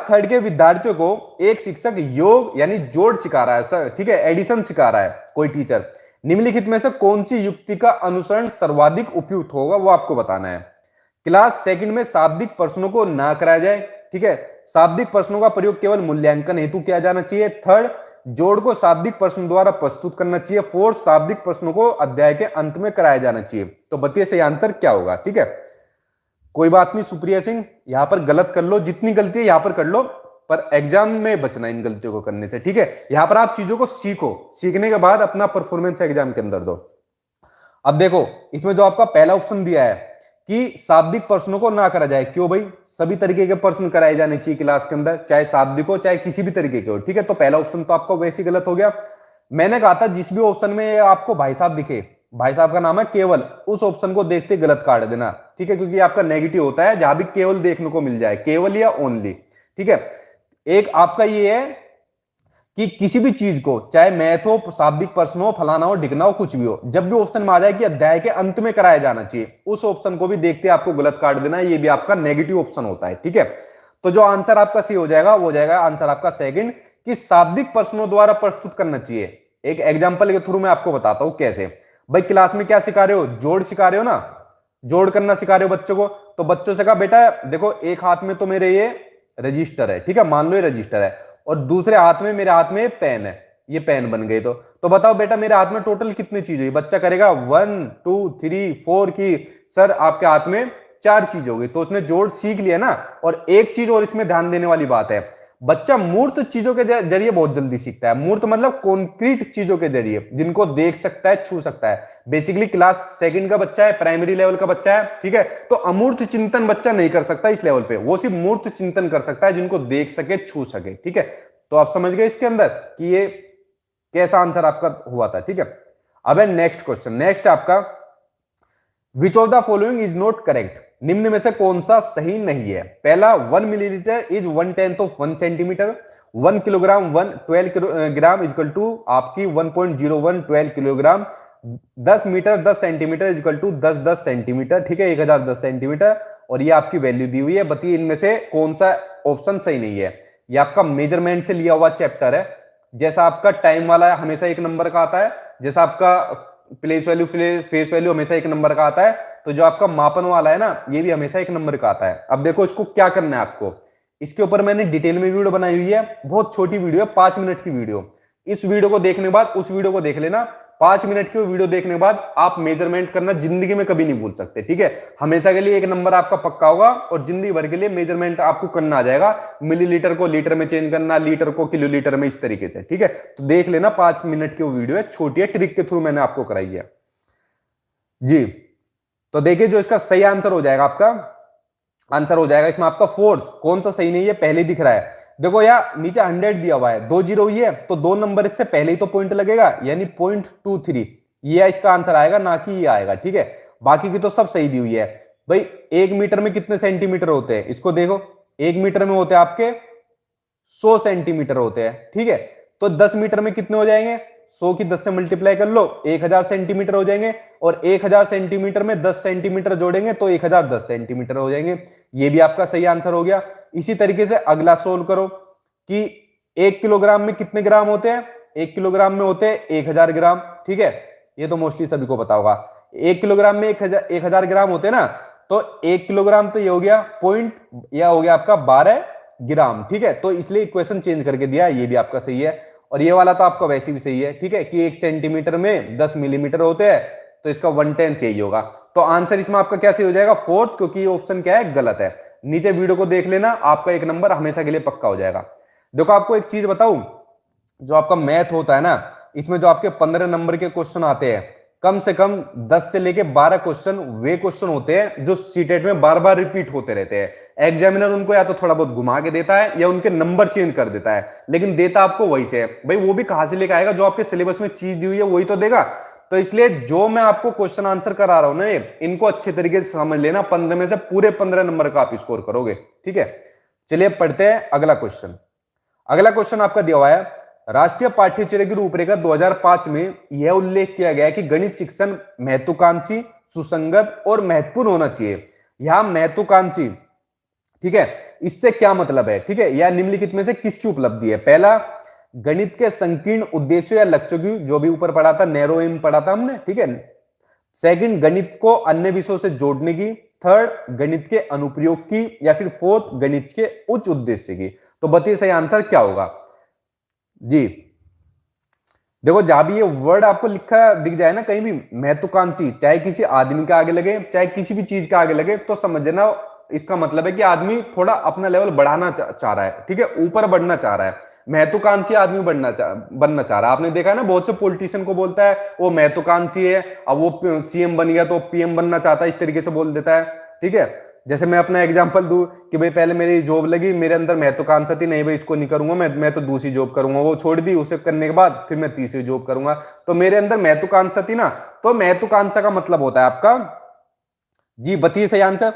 Third के विद्यार्थियों को एक शिक्षक योग यानी जोड़ सिखा रहा है सर, ठीक है, एडिशन सिखा रहा है कोई टीचर। निम्नलिखित में से कौन सी युक्ति का अनुसरण सर्वाधिक उपयुक्त होगा वो आपको बताना है। क्लास सेकंड में शाब्दिक प्रश्नों को ना कराया जाए, ठीक है, शाब्दिक प्रश्नों का प्रयोग केवल मूल्यांकन हेतु किया जाना चाहिए। थर्ड, जोड़ को शाब्दिक प्रश्न द्वारा प्रस्तुत करना चाहिए। फोर्थ, शाब्दिक प्रश्नों को अध्याय के अंत में कराया जाना चाहिए। तो बताइए सही आंसर क्या होगा, ठीक है। कोई बात नहीं सुप्रिया सिंह, यहां पर गलत कर लो, जितनी गलती है यहां पर कर लो, पर एग्जाम में बचना इन गलतियों को करने से, ठीक है। यहां पर आप चीजों को सीखो, सीखने के बाद अपना परफॉर्मेंस एग्जाम के अंदर दो। अब देखो इसमें जो आपका पहला ऑप्शन दिया है कि शाब्दिक प्रश्नों को ना करा जाए, क्यों भाई, सभी तरीके के प्रश्न कराए जाने चाहिए क्लास के अंदर, चाहे शाब्दिक हो चाहे किसी भी तरीके के हो, ठीक है। तो पहला ऑप्शन तो आपका वैसे ही गलत हो गया। मैंने कहा था जिस भी ऑप्शन में आपको भाई साहब दिखे, भाई साहब का नाम है केवल, उस ऑप्शन को देखते गलत काट देना, ठीक है, क्योंकि आपका नेगेटिव होता है जहां भी केवल देखने को मिल जाए, केवल या ओनली, ठीक है। एक आपका ये है कि किसी भी चीज को, चाहे मैथ हो, शाब्दिक प्रश्न हो, फलाना हो, ढिकना हो, कुछ भी हो, जब भी ऑप्शन में आ जाए कि अध्याय के अंत में कराया जाना चाहिए, उस ऑप्शन को भी देखते आपको गलत काट देना है, ये भी आपका नेगेटिव ऑप्शन होता है, ठीक है। तो जो आंसर आपका सही हो जाएगा वो जाएगा आंसर आपका सेकंड, कि शाब्दिक प्रश्नों द्वारा प्रस्तुत करना चाहिए। एक एग्जाम्पल के थ्रू मैं आपको बताता हूं कैसे। भाई क्लास में क्या सिखा रहे हो, जोड़ सिखा रहे हो ना, जोड़ करना सिखा रहे हो बच्चों को, तो बच्चों से कहा बेटा देखो एक हाथ में तो मेरे ये रजिस्टर है, ठीक है, मान लो ये रजिस्टर है, और दूसरे हाथ में, मेरे हाथ में पेन है, ये पेन बन गई, तो बताओ बेटा मेरे हाथ में टोटल कितनी चीज हुई। बच्चा करेगा 1 2 3 4 की, सर आपके हाथ में 4 चीज हो गई, तो उसने जोड़ सीख लिया ना। और एक चीज और इसमें ध्यान देने वाली बात है, बच्चा मूर्त चीजों के जरिए बहुत जल्दी सीखता है। मूर्त मतलब कॉन्क्रीट चीजों के जरिए, जिनको देख सकता है, छू सकता है। बेसिकली क्लास सेकंड का बच्चा है, प्राइमरी लेवल का बच्चा है, ठीक है, तो अमूर्त चिंतन बच्चा नहीं कर सकता इस लेवल पे, वो सिर्फ मूर्त चिंतन कर सकता है, जिनको देख सके, छू सके, ठीक है। तो आप समझ गए इसके अंदर कि ये कैसा आंसर आपका हुआ था, ठीक है। अब है नेक्स्ट क्वेश्चन, नेक्स्ट आपका, which of the following is not correct, निम्न में से कौन सा सही नहीं है। पहला, 1 millilitre is 1/10 of 1 centimetre, 1 kilogram 12 gram equal to आपकी 1.01 12 kilogram, 10 metre 10 centimetre equal to 10 centimetre, ठीक है, 1010 सेंटीमीटर, और ये आपकी वैल्यू दी हुई है। बताइए इनमें से कौन सा ऑप्शन सही नहीं है। ये आपका मेजरमेंट से लिया हुआ चैप्टर है, जैसा आपका टाइम वाला हमेशा 1 नंबर का आता है, जैसा आपका प्लेस वैल्यू फेस वैल्यू हमेशा 1 नंबर का आता है, तो जो आपका मापन वाला है ना, ये भी हमेशा 1 नंबर का आता है। अब देखो इसको क्या करना है आपको, इसके ऊपर मैंने डिटेल में वीडियो बनाई हुई है, बहुत छोटी वीडियो है, 5 मिनट की वीडियो। इस वीडियो को देखने के बाद उस वीडियो को देख लेना, 5 मिनट की वीडियो देखने के बाद आप मेजरमेंट करना जिंदगी में कभी नहीं भूल सकते, ठीक है। हमेशा के लिए 1 नंबर आपका पक्का होगा, और जिंदगी भर के लिए मेजरमेंट आपको करना आ जाएगा, मिलीलीटर को लीटर में चेंज करना, लीटर को किलोलीटर में, इस तरीके से, ठीक है। तो देख लेना, 5 मिनट की वीडियो है, छोटी है, ट्रिक के थ्रू मैंने आपको कराई है जी। तो देखिए जो इसका सही आंसर हो जाएगा, आपका आंसर हो जाएगा इसमें आपका फोर्थ। कौन सा सही नहीं है, पहले दिख रहा है, देखो यार नीचे 100 दिया हुआ है, 2 जीरो हुई है, तो 2 नंबर इससे पहले ही तो पॉइंट लगेगा, यानी 0.23, ये इसका आंसर आएगा, ना कि ये आएगा, ठीक है। बाकी की तो सब सही दी हुई है। भाई 1 मीटर में कितने सेंटीमीटर होते हैं, इसको देखो, 1 मीटर में होते हैं आपके 100 सेंटीमीटर होते हैं, ठीक है। तो 10 मीटर में कितने हो जाएंगे, 100 की 10 से मल्टीप्लाई कर लो, 1000 सेंटीमीटर हो जाएंगे, और 1000 सेंटीमीटर में 10 सेंटीमीटर जोड़ेंगे तो 1010 सेंटीमीटर हो जाएंगे। ये भी आपका सही आंसर हो गया। इसी तरीके से अगला सोल्व करो कि 1 किलोग्राम में कितने ग्राम होते हैं, 1 किलोग्राम में होते हैं 1000 ग्राम, ठीक है, ये तो मोस्टली सभी को पता होगा। 1 किलोग्राम में 1000 ग्राम होते हैं ना, तो 1 किलोग्राम तो ये हो गया पॉइंट, यह हो गया आपका 12 ग्राम, ठीक है। तो इसलिए इक्वेशन चेंज करके दिया, ये भी आपका सही है। और ये वाला तो आपका वैसे भी सही है, ठीक है, कि 1 सेंटीमीटर में 10 मिलीमीटर होते हैं, तो इसका 1/10 यही होगा। तो आंसर इसमें आपका कैसे हो जाएगा, फोर्थ, क्योंकि ये ऑप्शन क्या है, गलत है। नीचे वीडियो को देख लेना, आपका 1 नंबर हमेशा के लिए पक्का हो जाएगा। देखो आपको एक चीज बताऊं, जो आपका मैथ होता है ना, इसमें जो आपके 15 नंबर के क्वेश्चन आते हैं, कम से कम 10 से लेके 12 क्वेश्चन वे क्वेश्चन होते हैं जो सीटेट में बार बार रिपीट होते रहते हैं। एग्जामिनर उनको या तो थोड़ा बहुत घुमा के देता है, या उनके नंबर चेंज कर देता है, लेकिन देता आपको वही से है। भाई वो भी कहां से लेकर आएगा, जो आपके सिलेबस में चीज दी हुई है वही तो देगा। तो इसलिए जो मैं आपको क्वेश्चन आंसर करा रहा हूं ना, इनको अच्छे तरीके से समझ लेना, 15 में से पूरे 15 नंबर का आप स्कोर करोगे, ठीक है। चलिए पढ़ते हैं अगला क्वेश्चन। अगला क्वेश्चन आपका दिया हुआ है, राष्ट्रीय पाठ्यचर्या की रूपरेखा 2005 में यह उल्लेख किया गया है कि गणित शिक्षण महत्वाकांक्षी, सुसंगत और महत्वपूर्ण होना चाहिए। यहां महत्वाकांक्षी, ठीक है, इससे क्या मतलब है, ठीक है, या निम्नलिखित में से किसकी उपलब्धि है? पहला, गणित के संकीर्ण उद्देश्यों या लक्ष्यों की, जो भी ऊपर पढ़ा था, नैरो एम पढ़ा था हमने, ठीक है। सेकंड, गणित को अन्य विषयों से जोड़ने की। थर्ड, गणित के अनुप्रयोग की। या फिर फोर्थ, गणित के उच्च उद्देश्य की। तो बताइए सही आंसर क्या होगा जी। देखो, जहां भी ये वर्ड आपको लिखा दिख जाए ना कहीं भी, महत्वाकांक्षी, चाहे किसी आदमी के आगे लगे, चाहे किसी भी चीज के आगे लगे, तो समझना इसका मतलब है कि आदमी थोड़ा अपना लेवल बढ़ाना चाह रहा है, ठीक है, ऊपर बढ़ना चाह रहा है। महत्वाकांक्षी आदमी बनना चाह रहा है। आपने देखा ना, बहुत से पॉलिटिशियन को बोलता है वो महत्वाकांक्षी है, अब वो सीएम बन गया तो पीएम बनना चाहता है, इस तरीके से बोल देता है, ठीक है। जैसे मैं अपना एग्जांपल दूं कि भाई पहले मेरी जॉब लगी, मेरे अंदर महत्वाकांक्षा थी, नहीं भाई इसको नहीं करूंगा, मैं तो दूसरी जॉब करूंगा, वो छोड़ दी, उसे करने के बाद फिर मैं तीसरी जॉब करूंगा। तो मेरे अंदर महत्वाकांक्षा थी ना, तो महत्वाकांक्षा का मतलब होता है आपका जी, बताइए सही आंसर,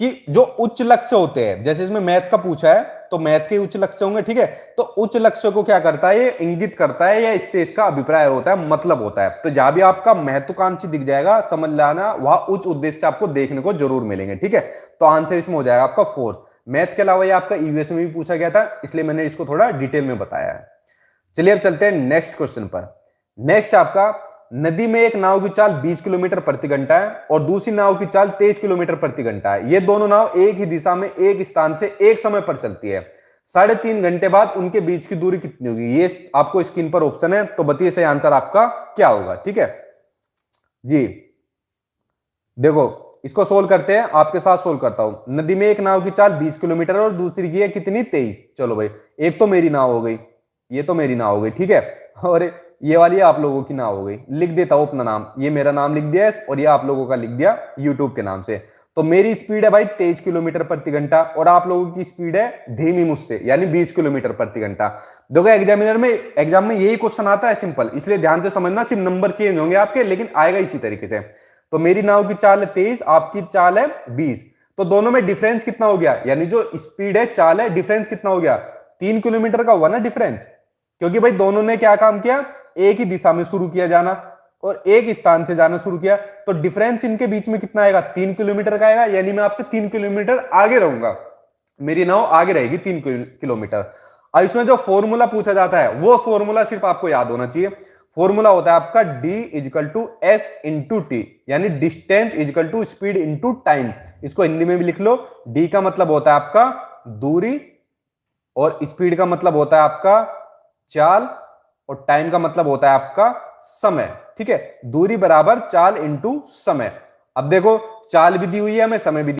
कि जो उच्च लक्ष्य होते हैं, जैसे इसमें मैथ का पूछा है तो मैथ के उच्च लक्ष्य होंगे, ठीक है। तो उच्च लक्ष्य को क्या करता है, ये इंगित करता है, या इससे इसका अभिप्राय होता है, मतलब होता है। तो जहां भी आपका महत्वाकांक्षी दिख जाएगा, समझ लाना वहां उच्च उद्देश्य आपको देखने को जरूर मिलेंगे, ठीक है। तो आंसर इसमें हो जाएगा आपका फोर्थ। मैथ के अलावा ये आपका ईवीएस में भी पूछा गया था, इसलिए मैंने इसको थोड़ा डिटेल में बताया है। चलिए अब चलते हैं नेक्स्ट क्वेश्चन पर। नेक्स्ट आपका, नदी में एक नाव की चाल 20 किलोमीटर प्रति घंटा है और दूसरी नाव की चाल 23 किलोमीटर प्रति घंटा है। ये दोनों नाव एक ही दिशा में एक स्थान से एक समय पर चलती है। 3.5 घंटे बाद उनके बीच की दूरी कितनी होगी? ये आपको स्क्रीन पर ऑप्शन है, तो बताइए सही आंसर आपका क्या होगा, ठीक है जी। देखो, इसको सोल्व करते हैं, आपके साथ सोल्व करता हूं। नदी में एक नाव की चाल 20 किलोमीटर और दूसरी की है कितनी? 23। चलो भाई, एक तो मेरी नाव हो गई, ये तो मेरी नाव हो गई, ठीक है, और ये वाली आप लोगों की नाव हो गई। लिख देता हूं अपना नाम, ये मेरा नाम लिख दिया और ये आप लोगों का लिख दिया यूट्यूब के नाम से। तो मेरी स्पीड है भाई 23 किलोमीटर प्रति घंटा और आप लोगों की स्पीड है धीमी मुझसे, यानी 20 किलोमीटर प्रति घंटा। देखो, एग्जाम में यही क्वेश्चन आता है सिंपल, इसलिए ध्यान से समझना, सिर्फ नंबर चेंज होंगे आपके, लेकिन आएगा इसी तरीके से। तो मेरी नाव की चाल है 23, आपकी चाल है 20, तो दोनों में डिफरेंस कितना हो गया? यानी जो स्पीड है, चाल है, डिफरेंस कितना हो गया? 3 किलोमीटर का हुआ ना डिफरेंस, क्योंकि भाई दोनों ने क्या काम किया? एक ही दिशा में शुरू किया जाना और एक स्थान से जाना शुरू किया, तो डिफरेंस इनके बीच में कितना आएगा? 3 किलोमीटर का आएगा, यानी मैं आपसे 3 किलोमीटर आगे रहूंगा, मेरी नाव आगे रहेगी 3 किलोमीटर। अब इसमें जो फॉर्मूला पूछा जाता है, वो फॉर्मूला सिर्फ आपको याद होना चाहिए। फॉर्मूला होता है आपका d is equal to S into T, यानी distance is equal to speed into time. इसको हिंदी में भी लिख लो, d का मतलब होता है आपका दूरी और स्पीड का मतलब होता है आपका चाल और टाइम का मतलब होता है आपका समय, ठीक है। दूरी बराबर चाल इंटू समय। अब देखो, चाल भी दी हुई है हमें, समय भी